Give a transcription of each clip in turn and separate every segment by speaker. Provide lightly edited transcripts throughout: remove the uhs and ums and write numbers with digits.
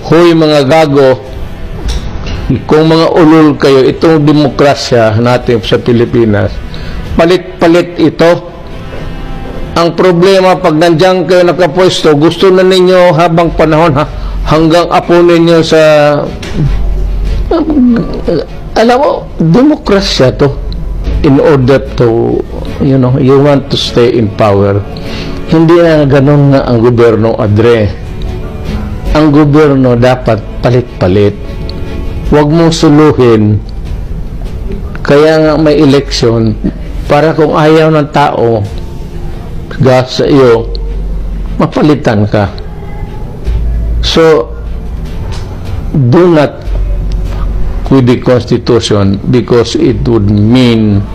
Speaker 1: Hoy mga gago, kung mga ulol kayo, itong demokrasya natin sa Pilipinas, palit-palit ito. Ang problema, pag nandiyan kayo nakapwesto, gusto na ninyo habang panahon, hanggang apo ninyo sa... alam mo, demokrasya to. In order to, you know, you want to stay in power. Hindi na ganun na ang gobyerno, Adre. Ang gobyerno dapat palit-palit. Huwag mong suluhin. Kaya nga may eleksyon para kung ayaw ng tao sa iyo, mapalitan ka. So, do not with the Constitution because it would mean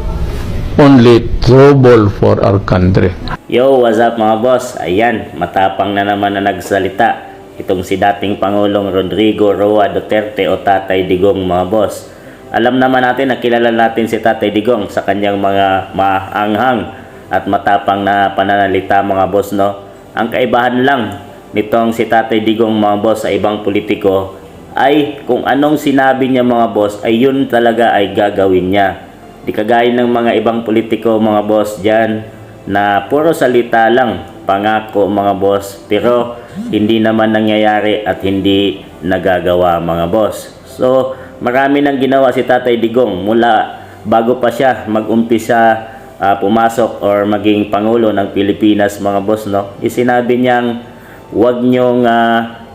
Speaker 1: only trouble for our country.
Speaker 2: Yo, what's up mga boss? Ayan, matapang na naman na nagsalita itong si dating Pangulong Rodrigo Roa Duterte o Tatay Digong mga boss. Alam naman natin, nakilala natin si Tatay Digong sa kanyang mga maanghang at matapang na pananalita mga boss, no? Ang kaibahan lang nitong si Tatay Digong mga boss sa ibang politiko ay kung anong sinabi niya mga boss ay yun talaga ay gagawin niya. Di kagaya ng mga ibang politiko mga boss dyan na puro salita lang, pangako mga boss, pero hindi naman nangyayari at hindi nagagawa mga boss. So marami nang ginawa si Tatay Digong mula bago pa siya mag-umpisa pumasok or maging Pangulo ng Pilipinas mga boss, no? Isinabi niyang huwag niyong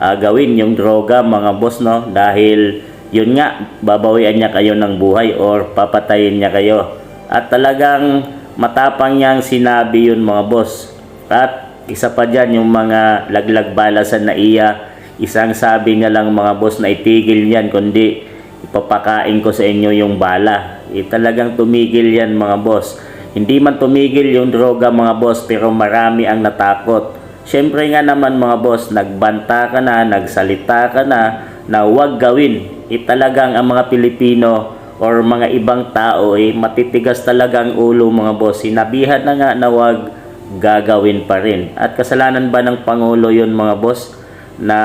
Speaker 2: gawin yung droga mga boss, no? Dahil yun nga, babawian niya kayo ng buhay or papatayin niya kayo. At talagang matapang niyang sinabi yun mga boss. At isa pa dyan yung mga laglag balasan na iya, isang sabi niya lang mga boss na itigil niyan, kundi ipapakain ko sa inyo yung bala. Talagang tumigil yan mga boss. Hindi man tumigil yung droga mga boss, pero marami ang natakot. Siyempre nga naman mga boss, nagbanta ka na, nagsalita ka na huwag gawin. Talagang ang mga Pilipino or mga ibang tao matitigas talagang ulo mga boss. Sinabihan na nga na huwag, gagawin pa rin. At kasalanan ba ng Pangulo yun mga boss na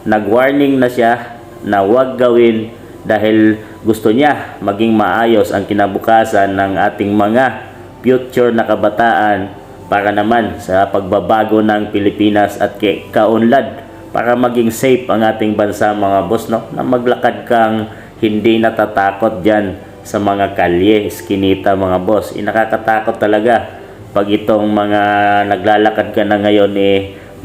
Speaker 2: nag-warning na siya na huwag gawin dahil gusto niya maging maayos ang kinabukasan ng ating mga future na kabataan para naman sa pagbabago ng Pilipinas at kaunlad para maging safe ang ating bansa mga boss, no? Na maglakad kang hindi natatakot dyan sa mga kalye, eskinita mga boss. Nakakatakot talaga pag itong mga naglalakad ka na ngayon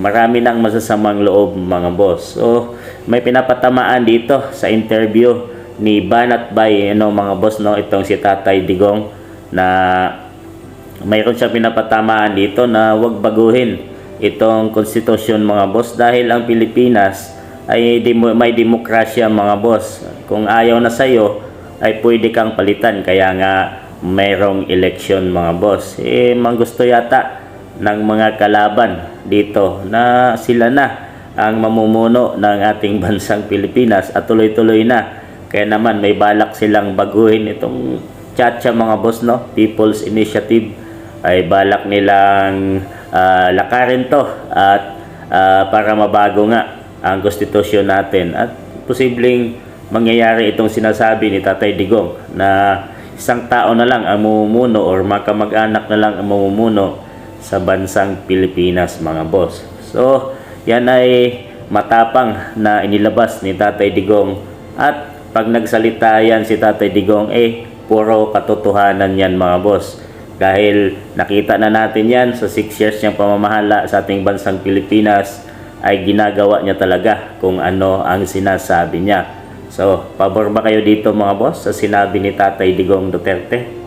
Speaker 2: marami nang masasamang loob mga boss. So may pinapatamaan dito sa interview ni Banat Bay mga boss, no? Itong si Tatay Digong na mayroon siya pinapatamaan dito na huwag baguhin itong konstitusyon mga boss dahil ang Pilipinas ay may demokrasya mga boss. Kung ayaw na sa'yo ay pwede kang palitan, kaya nga mayroong eleksyon mga boss. Mang gusto yata ng mga kalaban dito na sila na ang mamumuno ng ating bansang Pilipinas at tuloy-tuloy na. Kaya naman may balak silang baguhin itong Chacha mga boss, no? People's Initiative ay balak nilang lakarin to at para mabago nga ang konstitusyon natin at posibleng mangyayari itong sinasabi ni Tatay Digong na isang tao na lang ang mamumuno or makamag-anak na lang ang mamumuno sa bansang Pilipinas mga boss. So yan ay matapang na inilabas ni Tatay Digong at pag nagsalita yan si Tatay Digong puro katotohanan yan mga boss. Dahil nakita na natin yan sa 6 years niyang pamamahala sa ating bansang Pilipinas ay ginagawa niya talaga kung ano ang sinasabi niya. So, pabor ba kayo dito mga boss sa sinabi ni Tatay Digong Duterte?